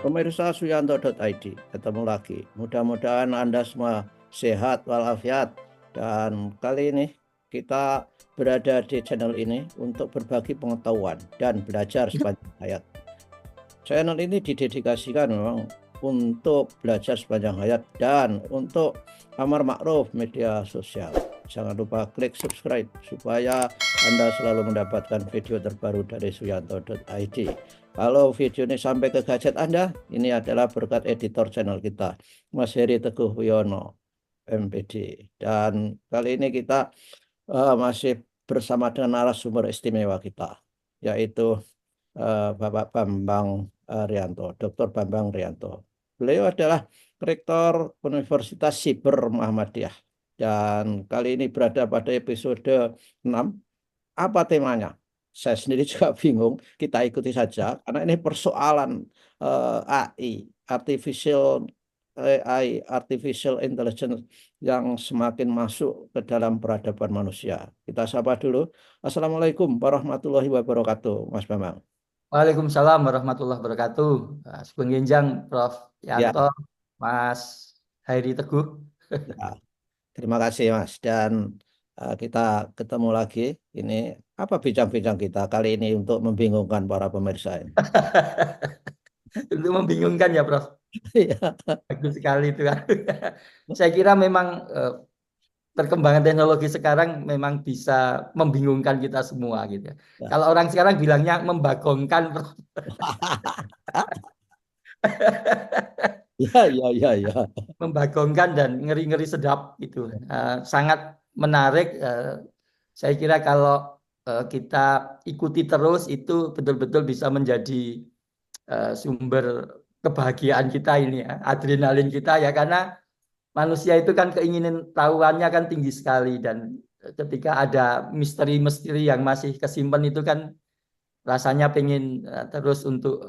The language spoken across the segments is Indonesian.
Pemirsa Suyanto.id, ketemu lagi. Mudah-mudahan Anda semua sehat walafiat. Dan kali ini kita berada di channel ini untuk berbagi pengetahuan dan belajar sepanjang hayat. Channel ini didedikasikan memang untuk belajar sepanjang hayat dan untuk amar ma'ruf media sosial. Jangan lupa klik subscribe supaya Anda selalu mendapatkan video terbaru dari Suyanto.id. Kalau video ini sampai ke gadget Anda, ini adalah berkat editor channel kita, Mas Heri Teguh Wiono, MPD. Dan kali ini kita masih bersama dengan narasumber istimewa kita, yaitu Bapak Bambang Rianto, Dr. Bambang Rianto. Beliau adalah Rektor Universitas Siber Muhammadiyah. Dan kali ini berada pada episode 6. Apa temanya? Saya sendiri juga bingung, kita ikuti saja karena ini persoalan AI, artificial intelligence yang semakin masuk ke dalam peradaban manusia. Kita sapa dulu. Assalamualaikum warahmatullahi wabarakatuh, Mas Bambang. Waalaikumsalam warahmatullahi wabarakatuh. Sugeng Genjang, Prof. Ya, Yanto, Mas Hairi Teguh. ya, terima kasih Mas. Dan kita ketemu lagi. Ini apa bincang-bincang kita kali ini untuk membingungkan para pemirsa ini. Itu membingungkan ya, Prof. Iya. Bagus sekali itu kan. Saya kira memang perkembangan teknologi sekarang memang bisa membingungkan kita semua gitu. Ya. Kalau orang sekarang bilangnya membagongkan, Prof. Ya, ya, ya, ya. Membagongkan dan ngeri-ngeri sedap gitu. Sangat menarik. Saya kira kalau kita ikuti terus itu betul-betul bisa menjadi sumber kebahagiaan kita ini ya, adrenalin kita ya, karena manusia itu kan keinginan tahuannya kan tinggi sekali, dan ketika ada misteri-misteri yang masih kesimpan itu kan rasanya pengen terus untuk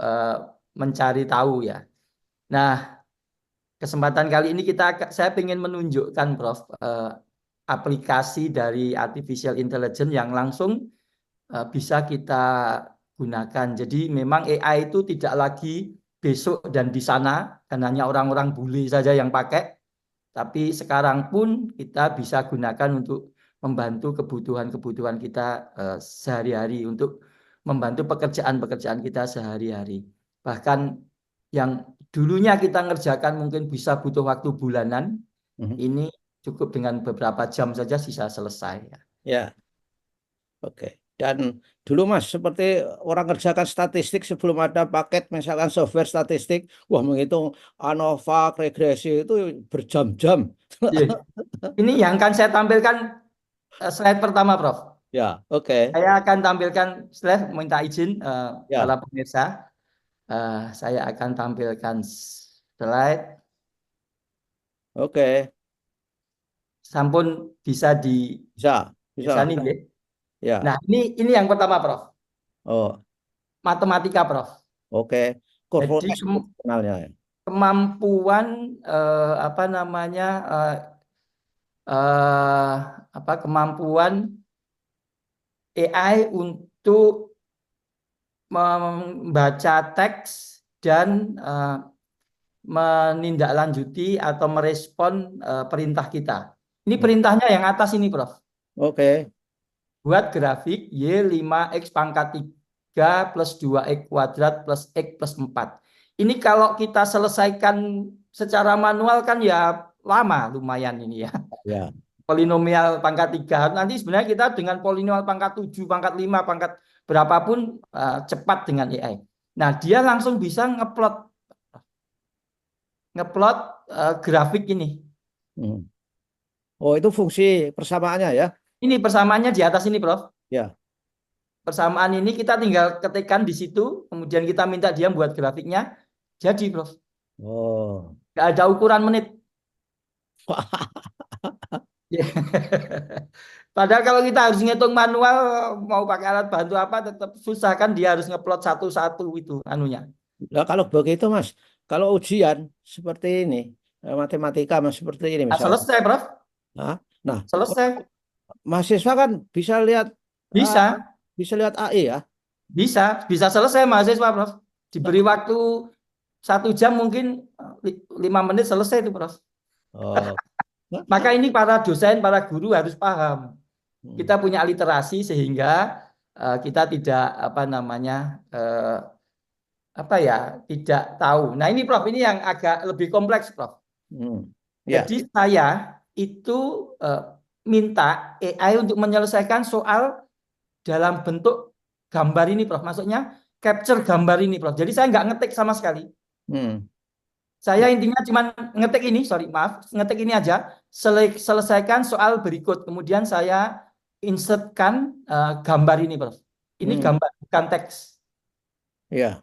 mencari tahu ya. Nah, kesempatan kali ini saya ingin menunjukkan, Prof, aplikasi dari artificial intelligence yang langsung bisa kita gunakan. Jadi memang AI itu tidak lagi besok dan di sana dan hanya orang-orang bule saja yang pakai, tapi sekarang pun kita bisa gunakan untuk membantu kebutuhan-kebutuhan kita sehari-hari, untuk membantu pekerjaan-pekerjaan kita sehari-hari. Bahkan yang dulunya kita ngerjakan mungkin bisa butuh waktu bulanan, ini cukup dengan beberapa jam saja bisa selesai. Ya, oke. Dan dulu Mas, seperti orang kerjakan statistik sebelum ada paket misalkan software statistik, wah menghitung ANOVA, regresi itu berjam-jam. Ini yang akan saya tampilkan slide pertama, Prof. Ya, oke. Saya akan tampilkan slide, minta izin Ya, para pemirsa. Saya akan tampilkan slide. oke. Sampun bisa di Bisa, bisa. nih, ya. Ya. Nah, ini yang pertama, Prof. Oh, Matematika, Prof. oke. Jadi Corflex kenalnya ya. kemampuan apa namanya eh, kemampuan AI untuk membaca teks dan menindaklanjuti atau merespon perintah kita. Ini perintahnya yang atas ini, Prof. Oke. Buat grafik Y5X pangkat 3 plus 2X kuadrat plus X plus 4. Ini kalau kita selesaikan secara manual kan ya lama lumayan ini ya. Ya. Polinomial pangkat 3. Nanti sebenarnya kita dengan polinomial pangkat 7, pangkat 5, pangkat berapapun cepat dengan AI. Nah, dia langsung bisa ngeplot grafik ini. Oh, itu fungsi persamaannya ya? Ini persamaannya di atas ini, Prof. Ya. Persamaan ini kita tinggal ketikkan di situ, kemudian kita minta dia buat grafiknya, jadi, Prof. Oh. Nggak ada ukuran menit. Padahal kalau kita harus ngitung manual, mau pakai alat bantu apa, tetap susah kan, dia harus ngeplot satu-satu itu anunya. Nah, kalau begitu Mas, kalau ujian seperti ini, matematika Mas seperti ini Nah, misalnya. selesai, Prof. Nah, Selesai. mahasiswa kan bisa lihat uh, Bisa. bisa lihat AI ya? Bisa selesai mahasiswa, Prof. Diberi waktu 1 jam mungkin 5 menit selesai itu, Prof. Oh. Maka ini para dosen, para guru harus paham. Kita Hmm. punya literasi sehingga kita tidak tidak tahu. Nah, ini Prof, ini yang agak lebih kompleks, Prof. Ya. Jadi saya itu minta AI untuk menyelesaikan soal dalam bentuk gambar ini, Prof. Maksudnya capture gambar ini, Prof. Jadi saya nggak ngetik sama sekali. Saya Ya. intinya cuma ngetik ini, ngetik ini aja. Selesaikan soal berikut. Kemudian saya insertkan gambar ini, Prof. Ini gambar, bukan teks. Ya.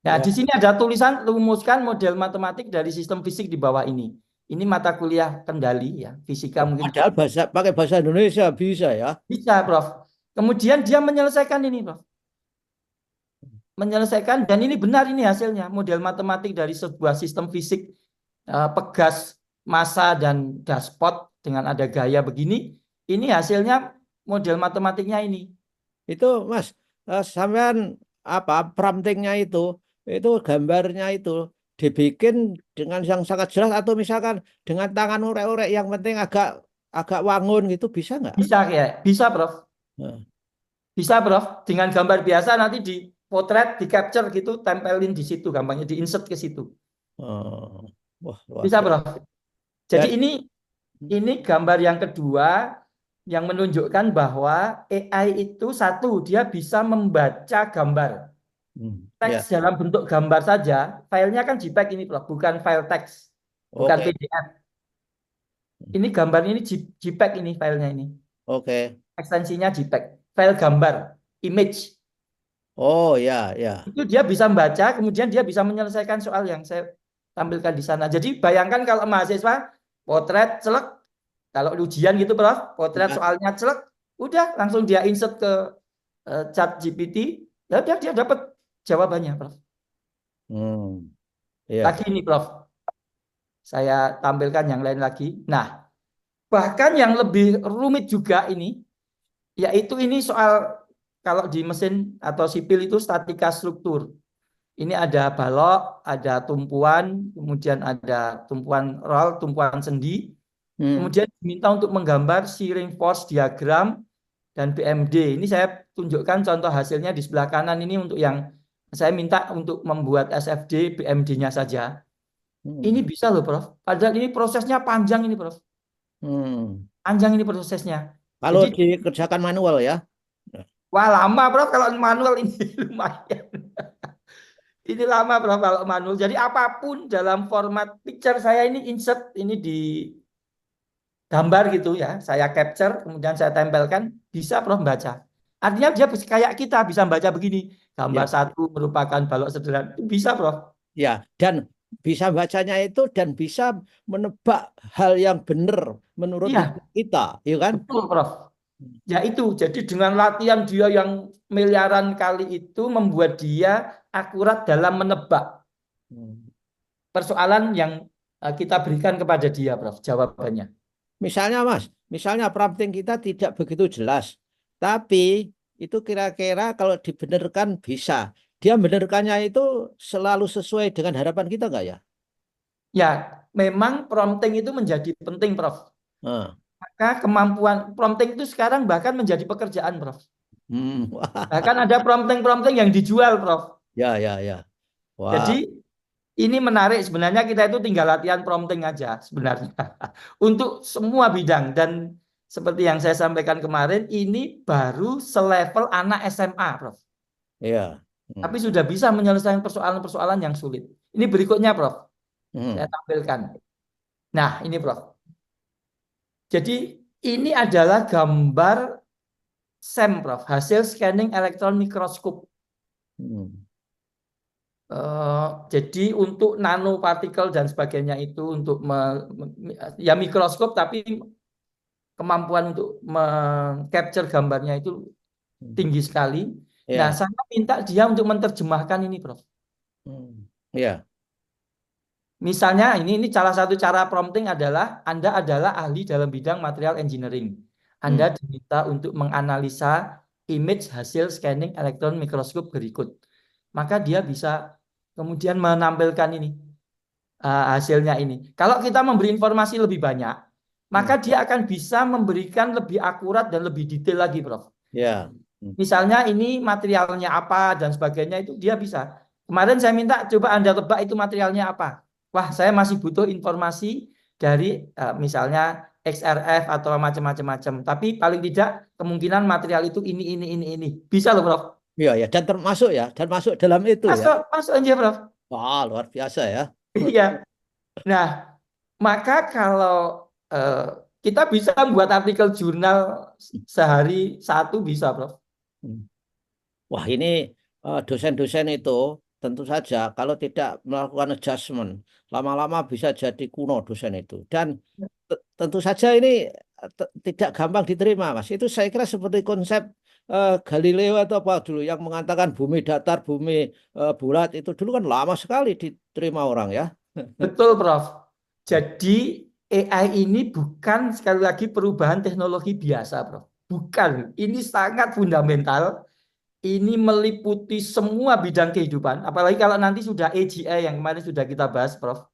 Nah, Wah. di sini ada tulisan rumuskan model matematik dari sistem fisik di bawah ini. Ini mata kuliah kendali ya, fisika mungkin Padahal pakai bahasa Indonesia bisa ya. bisa, Prof. Kemudian dia menyelesaikan ini, Prof. Menyelesaikan, dan ini benar, ini hasilnya model matematik dari sebuah sistem fisik pegas, massa, dan dashpot dengan ada gaya begini. Ini hasilnya model matematiknya ini. Itu Mas, sampean promptingnya itu gambarnya itu dibikin dengan yang sangat jelas atau misalkan dengan tangan orek-orek yang penting agak agak wangun gitu bisa nggak? Bisa ya, bisa, Prof. Nah. Bisa, Prof. Dengan gambar biasa nanti di potret, di capture gitu, tempelin di situ, gampangnya di insert ke situ. Oh. Wah, luar Bisa, biasa. Prof. Jadi Dan ini gambar yang kedua yang menunjukkan bahwa AI itu satu, dia bisa membaca gambar. ya, Teks dalam bentuk gambar saja, filenya kan JPEG ini, Prof, bukan file teks, bukan oke, PDF. Ini gambar ini JPEG ini filenya ini. oke. Ekstensinya JPEG, file gambar, image. Oh ya, ya. Itu dia bisa membaca, kemudian dia bisa menyelesaikan soal yang saya tampilkan di sana. Jadi bayangkan kalau mahasiswa potret celek, kalau ujian gitu, Prof, potret Ya. soalnya celek, udah langsung dia insert ke chat GPT, ya dia dapat jawabannya, Prof. Ya. Lagi nih, Prof, saya tampilkan yang lain lagi. Nah, bahkan yang lebih rumit juga ini, yaitu ini soal kalau di mesin atau sipil itu statika struktur. Ini ada balok, ada tumpuan, kemudian ada tumpuan roll, tumpuan sendi. Kemudian diminta untuk menggambar shearing force diagram dan BMD. Ini saya tunjukkan contoh hasilnya di sebelah kanan ini untuk yang saya minta untuk membuat SFD BMD-nya saja. Ini bisa loh, Prof. Padahal ini prosesnya panjang ini, Prof. Panjang ini prosesnya. Kalau Jadi, dikerjakan manual ya. wah lama, Prof, kalau manual ini lumayan. Ini lama, Prof, kalau manual. Jadi apapun dalam format picture saya ini insert ini di gambar gitu ya, saya capture, kemudian saya tempelkan, bisa, Prof, baca. Artinya dia kayak kita bisa baca begini, gambar Ya, satu merupakan balok sederhana. Bisa, Prof. ya. Dan bisa bacanya itu dan bisa menebak hal yang benar menurut Iya, hidup kita, ya kan? betul, Prof. Ya itu, jadi dengan latihan dia yang miliaran kali itu membuat dia akurat dalam menebak persoalan yang kita berikan kepada dia, Prof, jawabannya. Misalnya prompting kita tidak begitu jelas, tapi itu kira-kira kalau dibenarkan bisa. Dia benarkannya itu selalu sesuai dengan harapan kita nggak ya? Ya, memang prompting itu menjadi penting, Prof. Nah. Maka kemampuan prompting itu sekarang bahkan menjadi pekerjaan, Prof. Wah. Bahkan ada prompting-prompting yang dijual, Prof. Ya, ya, ya. Wah. Jadi ini menarik, sebenarnya kita itu tinggal latihan prompting aja sebenarnya. Untuk semua bidang, dan seperti yang saya sampaikan kemarin, ini baru selevel anak SMA, Prof. Ya. Tapi sudah bisa menyelesaikan persoalan-persoalan yang sulit. Ini berikutnya, Prof. Saya Hmm. tampilkan. Nah, ini, Prof. Jadi ini adalah gambar SEM, Prof. Hasil scanning elektron mikroskop. Jadi untuk nanopartikel dan sebagainya itu untuk ya mikroskop, tapi kemampuan untuk mengcapture gambarnya itu tinggi sekali. Nah, Ya. saya minta dia untuk menerjemahkan ini, Prof. Ya. Misalnya ini salah satu cara prompting adalah Anda adalah ahli dalam bidang material engineering. Anda diminta untuk menganalisa image hasil scanning elektron mikroskop berikut. Maka dia bisa kemudian menampilkan ini hasilnya ini. Kalau kita memberi informasi lebih banyak, maka dia akan bisa memberikan lebih akurat dan lebih detail lagi, Prof. Ya. Misalnya ini materialnya apa dan sebagainya itu dia bisa. Kemarin saya minta coba Anda tebak itu materialnya apa. Wah, saya masih butuh informasi dari misalnya XRF atau macam-macam. Tapi paling tidak kemungkinan material itu ini. Bisa loh, Prof. Iya ya, dan masuk dalam itu ya. Masuk aja, Prof. Wah, luar biasa ya. Iya. Nah, maka kalau kita bisa buat artikel jurnal sehari satu bisa, Prof. Wah, ini dosen-dosen itu tentu saja kalau tidak melakukan adjustment, lama-lama bisa jadi kuno dosen itu. Dan tentu saja ini tidak gampang diterima, Mas. Itu saya kira seperti konsep Galileo atau apa dulu yang mengatakan bumi datar, bumi bulat itu dulu kan lama sekali diterima orang ya. Betul, Prof. Jadi AI ini bukan sekali lagi perubahan teknologi biasa, Prof. Bukan. Ini sangat fundamental. Ini meliputi semua bidang kehidupan. Apalagi kalau nanti sudah AGI yang kemarin sudah kita bahas, Prof.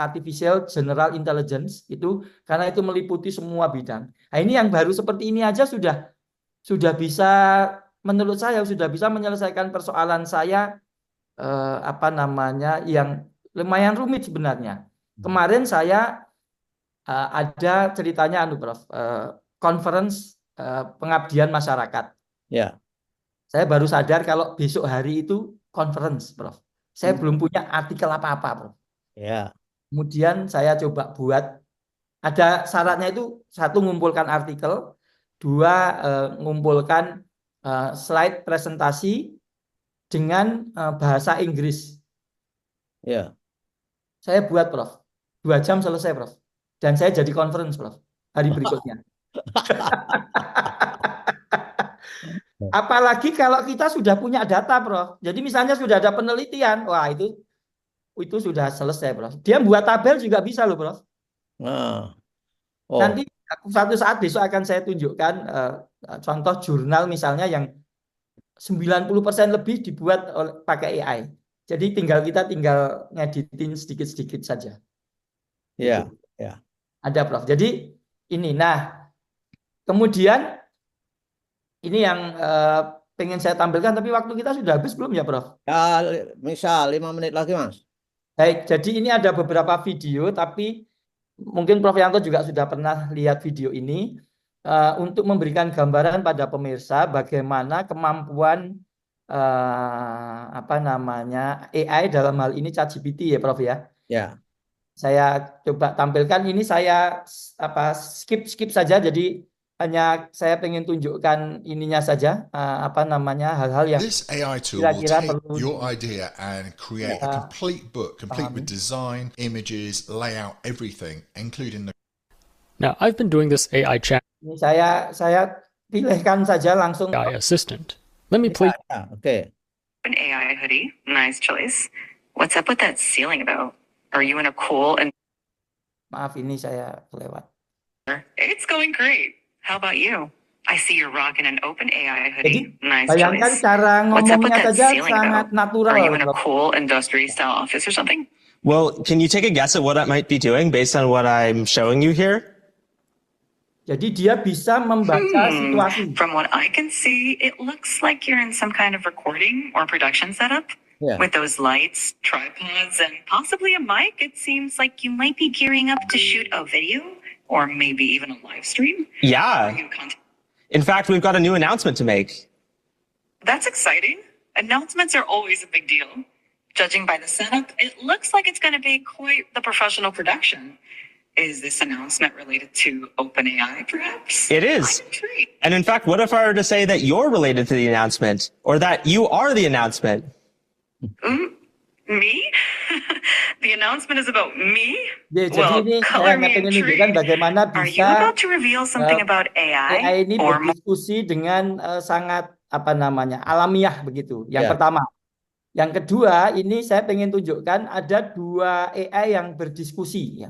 Artificial General Intelligence itu karena itu meliputi semua bidang. Nah, ini yang baru seperti ini aja sudah bisa, menurut saya sudah bisa menyelesaikan persoalan saya yang lumayan rumit sebenarnya. Kemarin saya ada ceritanya Prof, conference pengabdian masyarakat. Ya. Saya baru sadar kalau besok hari itu conference, Prof. Saya belum punya artikel apa-apa, Prof. Ya. Kemudian saya coba buat, ada syaratnya itu, satu ngumpulkan artikel, dua ngumpulkan slide presentasi dengan bahasa Inggris. Ya. Saya buat, Prof. 2 jam selesai, Prof. Dan saya jadi conference, Prof. Hari berikutnya. Apalagi kalau kita sudah punya data, Prof. Jadi misalnya sudah ada penelitian, wah itu sudah selesai, Prof. Dia buat tabel juga bisa loh, Prof. Nah. Oh. Nanti suatu saat besok akan saya tunjukkan contoh jurnal misalnya yang 90% lebih dibuat pakai AI. Jadi kita tinggal ngeditin sedikit-sedikit saja. Ya, ya. Ada, Prof. Jadi ini, nah kemudian ini yang pengen saya tampilkan, tapi waktu kita sudah habis belum ya, Prof? Ya, misal 5 menit lagi, Mas. Baik, jadi ini ada beberapa video, tapi mungkin Prof Yanto juga sudah pernah lihat video ini untuk memberikan gambaran pada pemirsa bagaimana kemampuan AI dalam hal ini ChatGPT ya, Prof ya. Ya. Saya coba tampilkan ini, saya skip saja, jadi hanya saya pengen tunjukkan ininya saja, hal-hal yang this AI tool will take your idea and create a complete book, complete with design, images, layout, everything, including the. Now, I've been doing this AI chat. Ini saya pilihkan saja langsung. AI assistant. Let me play. Okay. An AI hoodie, nice choice. What's up with that ceiling though? Are you in a cool and? Maaf, ini saya kelewat. It's going great. How about you? I see you're rocking an open AI hoodie. Jadi, Nice bayangkan choice. cara What's up with ngomongnya that saja ceiling sangat though? natural. Are you in a cool industry style office or something? Well, can you take a guess at what I might be doing based on what I'm showing you here? Jadi dia bisa membaca situasi. From what I can see, it looks like you're in some kind of recording or production setup. Yeah. With those lights, tripods, and possibly a mic, it seems like you might be gearing up to shoot a video or maybe even a live stream. Yeah. In fact, we've got a new announcement to make. That's exciting. Announcements are always a big deal. Judging by the setup, it looks like it's going to be quite the professional production. Is this announcement related to OpenAI, perhaps? It is. And in fact, what if I were to say that you're related to the announcement, or that you are the announcement? Me? The announcement is about me? Ya, jadi Well, ini color saya me pengen menunjukkan intrigued. bagaimana Are you bisa about to reveal something about AI? ini Or berdiskusi dengan sangat alamiah begitu. Yang Ya. pertama. Yang kedua, ini saya pengen tunjukkan ada 2 AI yang berdiskusi ya.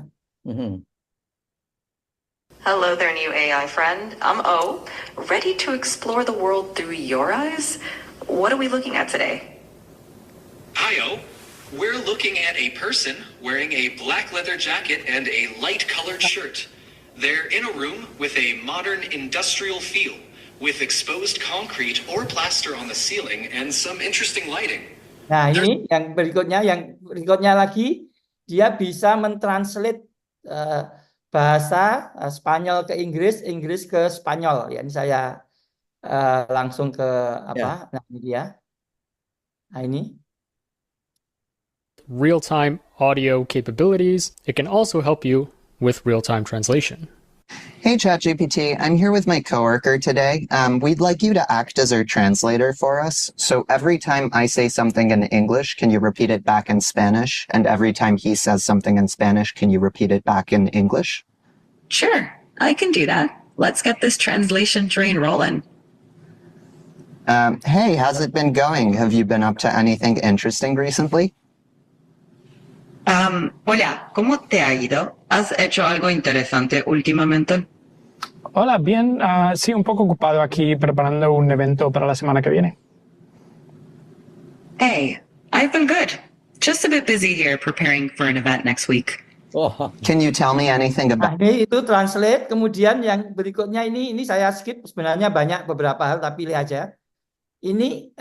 Hello there, new AI friend. I'm O, ready to explore the world through your eyes. What are we looking at today? Io, we're looking at a person wearing a black leather jacket and a light-colored shirt. They're in a room with a modern industrial feel, with exposed concrete or plaster on the ceiling and some interesting lighting. Nah, ini yang berikutnya lagi, dia bisa mentranslate bahasa Spanyol ke Inggris, Inggris ke Spanyol. Ya, ini saya langsung ke apa? Nah, ini dia. Nah, ini. Real-time audio capabilities. It can also help you with real-time translation. Hey ChatGPT, I'm here with my coworker today. We'd like you to act as our translator for us. So every time I say something in English, can you repeat it back in Spanish? And every time he says something in Spanish, can you repeat it back in English? Sure, I can do that. Let's get this translation train rolling. Hey, how's it been going? Have you been up to anything interesting recently? Hola, ¿cómo te ha ido? ¿Has hecho algo interesante últimamente? Hola, bien. Sí, un poco ocupado aquí preparando un evento para la semana que viene. Hey, I've been good. Just a bit busy here preparing for an event next week. Can you tell me anything about... Nah, ini itu translate. Kemudian yang berikutnya ini saya skip. Sebenarnya banyak beberapa hal, tapi pilih aja. Ini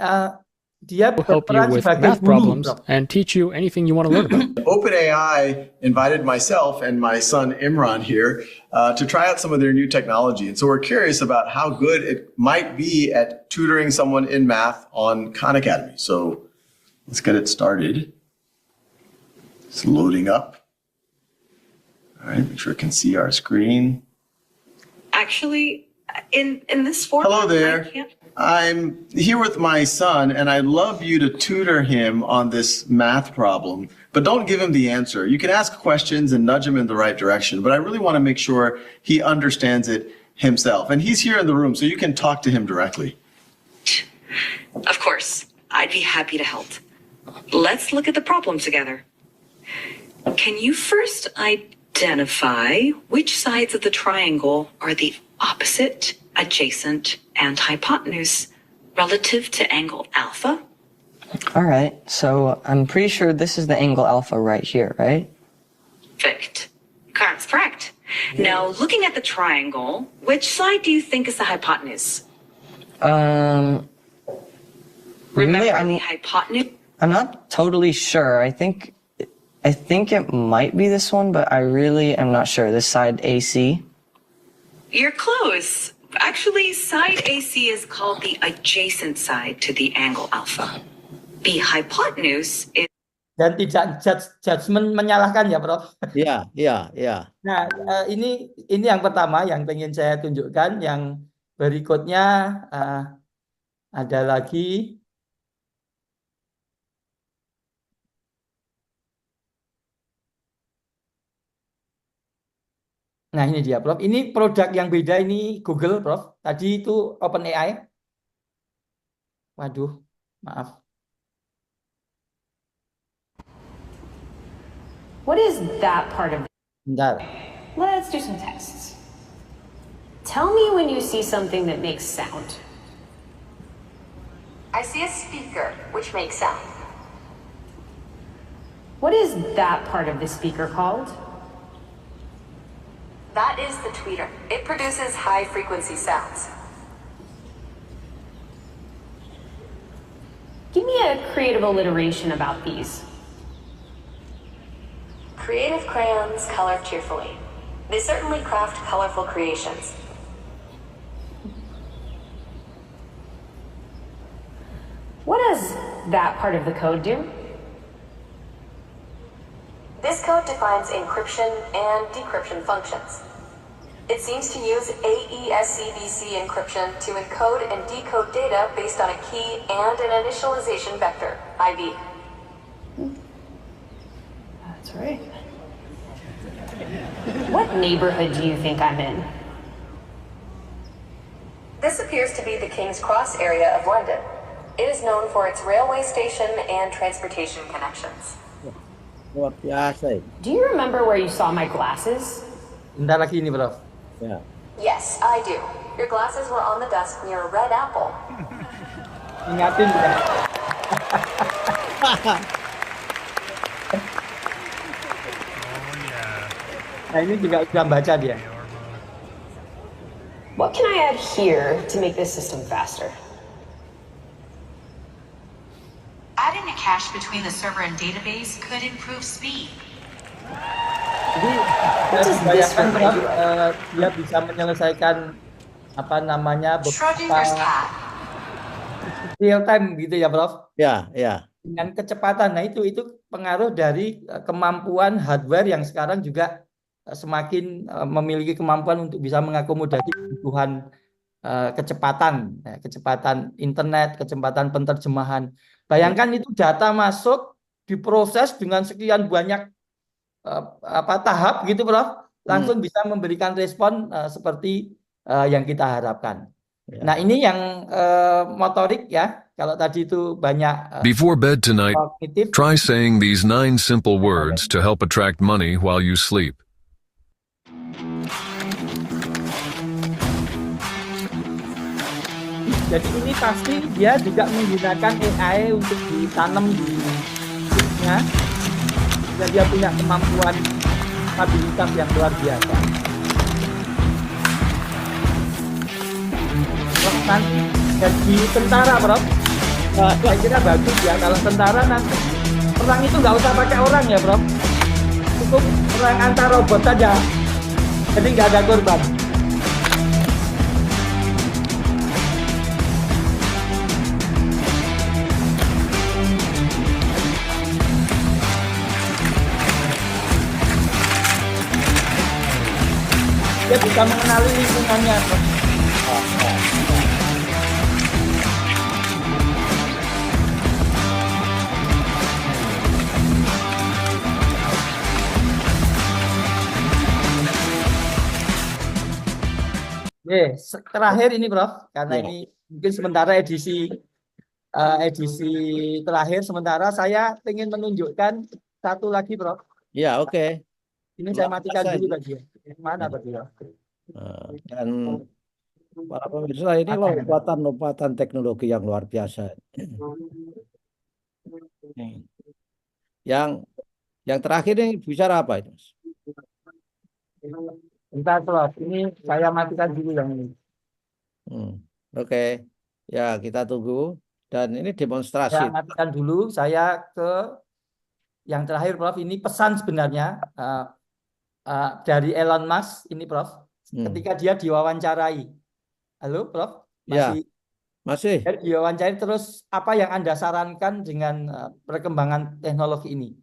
dia Will help you with math problems and teach you anything you want to learn about. OpenAI invited myself and my son Imran here to try out some of their new technology. And so we're curious about how good it might be at tutoring someone in math on Khan Academy. So let's get it started. It's loading up. All right, make sure I can see our screen. Actually, in this format, hello there. I'm here with my son, and I'd love you to tutor him on this math problem, but don't give him the answer. You can ask questions and nudge him in the right direction, but I really want to make sure he understands it himself. And he's here in the room, so you can talk to him directly. Of course, I'd be happy to help. Let's look at the problem together. Can you first identify which sides of the triangle are the opposite, adjacent, and hypotenuse relative to angle alpha? All right, so I'm pretty sure this is the angle alpha right here, right? Perfect. That's correct. Now, looking at the triangle, which side do you think is the hypotenuse? Really, Remember the hypotenuse? I'm not totally sure. I think it might be this one, but I really am not sure. This side AC? You're close. Actually, side AC is called the adjacent side to the angle alpha. The hypotenuse is... Dan tidak judgment menyalahkan ya, Prof. Iya. Nah, ini yang pertama yang pengen saya tunjukkan. Yang berikutnya ada lagi. Nah, ini dia, Prof. Ini produk yang beda, ini Google, Prof. Tadi itu OpenAI. Waduh, maaf. What is that part of... Bentar. Let's do some tests. Tell me when you see something that makes sound. I see a speaker, which makes sound. What is that part of the speaker called? That is the tweeter. It produces high-frequency sounds. Give me a creative alliteration about these. Creative crayons color cheerfully. They certainly craft colorful creations. What does that part of the code do? This code defines encryption and decryption functions. It seems to use AES-CBC encryption to encode and decode data based on a key and an initialization vector, IV. That's right. What neighborhood do you think I'm in? This appears to be the King's Cross area of London. It is known for its railway station and transportation connections. Luar biasa. Do you remember where you saw my glasses? Bentar lagi ini, Prof. Ya. Yes, I do. Your glasses were on the desk near a red apple. Ingatin ya. Nah ini juga sudah baca dia. What can I add here to make this system faster? Adding a cache between the server and database could improve speed. Jadi saya bayangkan Prof, dia bisa menyelesaikan apa namanya beberapa real time gitu ya Prof? Ya, ya. Dengan kecepatan. Nah itu pengaruh dari kemampuan hardware yang sekarang juga semakin memiliki kemampuan untuk bisa mengakomodasi kebutuhan kecepatan internet, kecepatan penerjemahan. Bayangkan itu data masuk, diproses dengan sekian banyak tahap gitu, Prof. Langsung bisa memberikan respon seperti yang kita harapkan. Ya. Nah ini yang motorik ya. Kalau tadi itu banyak. Before bed tonight, try saying these 9 simple words to help attract money while you sleep. Jadi ini pasti dia juga menggunakan AI untuk ditanam di chipnya. Dan dia punya kemampuan kapabilitas yang luar biasa. Prof, nanti jadi tentara, Prof. Saya kira bagus ya. Kalau tentara nanti perang itu nggak usah pakai orang ya, Prof. Cukup perang antar robot saja. Jadi nggak ada korban. Dia bisa mengenali lingkungannya. Terakhir ini Prof, karena ini mungkin sementara edisi terakhir, sementara saya ingin menunjukkan satu lagi Prof. Ya, oke. Ini saya matikan dulu tadi. Mana tadi ya? Dan para pemirsa, ini lompatan teknologi yang luar biasa. Yang terakhir ini bicara apa itu? Bentar Prof, ini saya matikan dulu yang ini. Oke. Ya, kita tunggu. Dan ini demonstrasi. Saya matikan dulu, saya ke yang terakhir Prof. Ini pesan sebenarnya dari Elon Musk ini Prof. Ketika dia diwawancarai. Halo Prof? Masih. Diwawancarai terus apa yang Anda sarankan dengan perkembangan teknologi ini?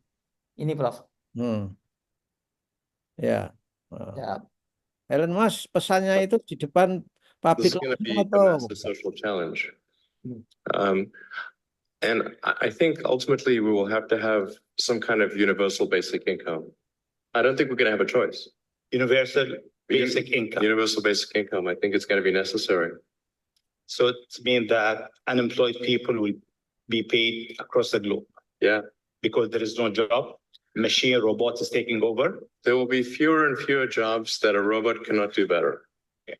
Ini Prof. Ya. Elon Musk pesannya itu di depan pabrik atau social challenge. And I think ultimately we will have to have some kind of universal basic income. I don't think we're going to have a choice. Universal basic income. Universal basic income. I think it's going to be necessary. So it means that unemployed people will be paid across the globe. Yeah. Because there is no job. Machine, robots is taking over. There will be fewer and fewer jobs that a robot cannot do better. Yeah.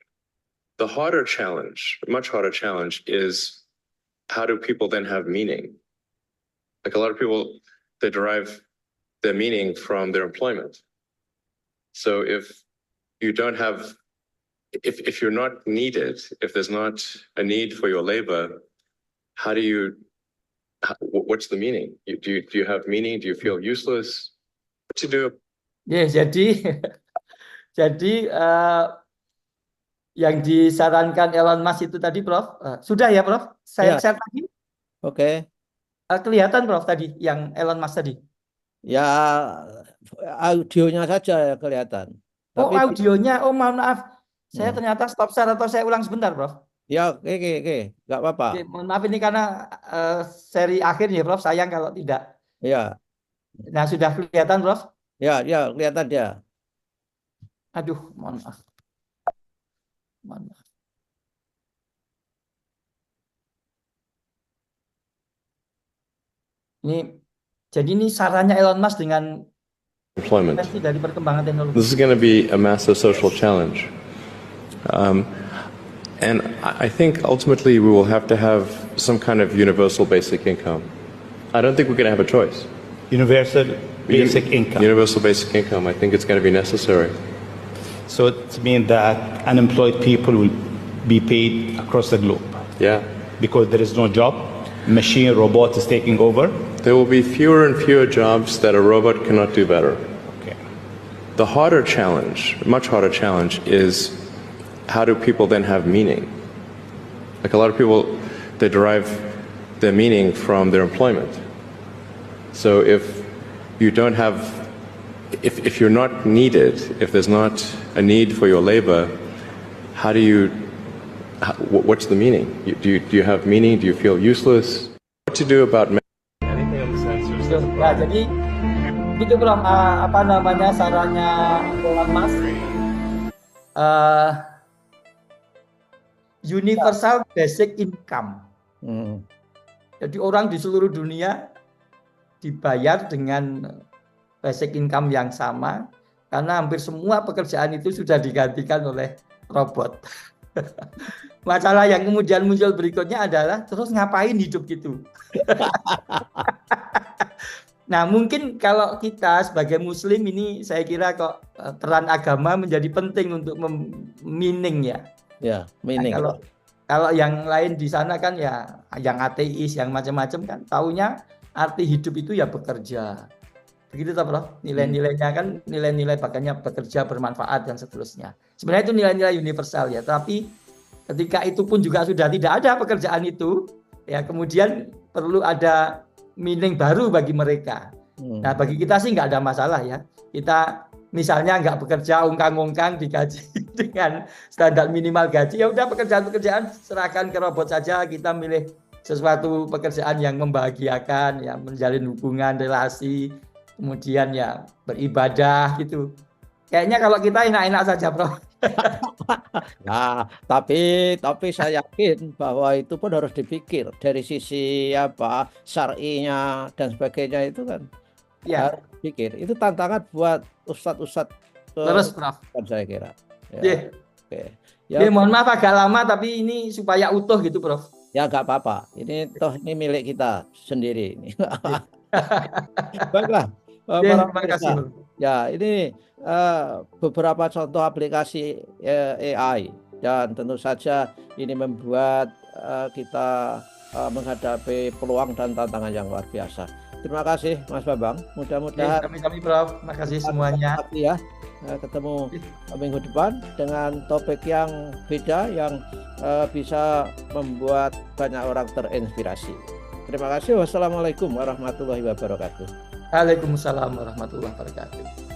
The harder challenge, much harder challenge, is how do people then have meaning? Like a lot of people, they derive their meaning from their employment. So if you don't have, if you're not needed, if there's not a need for your labor, what's the meaning? Do you have meaning? Do you feel useless? What to do? Ya, jadi yang disarankan Elon Musk itu tadi Prof, sudah ya Prof? Saya share tadi. Oke. Kelihatan Prof tadi yang Elon Musk tadi. Ya, audionya saja kelihatan. Oh, audionya. Oh, maaf. Saya ternyata stop share atau saya ulang sebentar, Prof. Ya, oke. Nggak apa-apa. Mohon maaf ini karena seri akhir ya, Prof. Sayang kalau tidak. Ya. Nah, sudah kelihatan, Prof? Ya, kelihatan dia. Aduh, mohon maaf. Jadi ini sarannya Elon Musk dengan employment. Dari perkembangan teknologi. This is going to be a massive social challenge. And I think ultimately we will have to have some kind of universal basic income. I don't think we're going to have a choice. Universal basic income. Universal basic income. I think it's going to be necessary. So it means that unemployed people will be paid across the globe. Yeah. Because there is no job, machine, robot is taking over. There will be fewer and fewer jobs that a robot cannot do better. Okay. The harder challenge, much harder challenge, is how do people then have meaning? Like a lot of people, they derive their meaning from their employment. So if you don't have, if you're not needed, if there's not a need for your labor, how do you, what's the meaning? Do you have meaning? Do you feel useless? What to do about anything on the sensors? Ya, jadi itu Prof, apa namanya sarannya Elon Musk. Universal basic income. Jadi orang di seluruh dunia dibayar dengan basic income yang sama karena hampir semua pekerjaan itu sudah digantikan oleh robot. Masalah yang kemudian muncul berikutnya adalah terus ngapain hidup gitu. Nah, mungkin kalau kita sebagai muslim ini saya kira kok peran agama menjadi penting untuk meaning ya. Ya, meaning. Nah, kalau yang lain di sana kan ya yang ateis, yang macam-macam kan taunya arti hidup itu ya bekerja. Begitu toh, Prof? Nilai-nilainya kan nilai-nilai makanya bekerja bermanfaat dan seterusnya. Sebenarnya itu nilai-nilai universal ya, tapi ketika itu pun juga sudah tidak ada pekerjaan itu, ya kemudian perlu ada meaning baru bagi mereka. Nah, bagi kita sih nggak ada masalah ya. Kita misalnya nggak bekerja ungkang-ungkang digaji dengan standar minimal gaji, ya udah pekerjaan-pekerjaan serahkan ke robot saja, kita milih sesuatu pekerjaan yang membahagiakan, ya menjalin hubungan, relasi, kemudian ya beribadah gitu. Kayaknya kalau kita enak-enak saja, Prof. Nah, tapi saya yakin bahwa itu pun harus dipikir dari sisi apa syar'inya dan sebagainya itu kan. Ya, harus pikir. Itu tantangan buat ustadz-ustadz terus, Prof. Saya kira. Ya. Yeah. Oke. Ya, mohon maaf agak lama tapi ini supaya utuh gitu, Prof. Ya nggak apa-apa. Ini toh ini milik kita sendiri. Baiklah. Terima kasih. Ya, ini beberapa contoh aplikasi AI dan tentu saja ini membuat kita menghadapi peluang dan tantangan yang luar biasa. Terima kasih Mas Bambang. Mudah-mudahan kami Prof. Terima kasih semuanya. Ya, ketemu minggu depan dengan topik yang beda yang bisa membuat banyak orang terinspirasi. Terima kasih. Wassalamualaikum warahmatullahi wabarakatuh. Waalaikumsalam warahmatullahi wabarakatuh.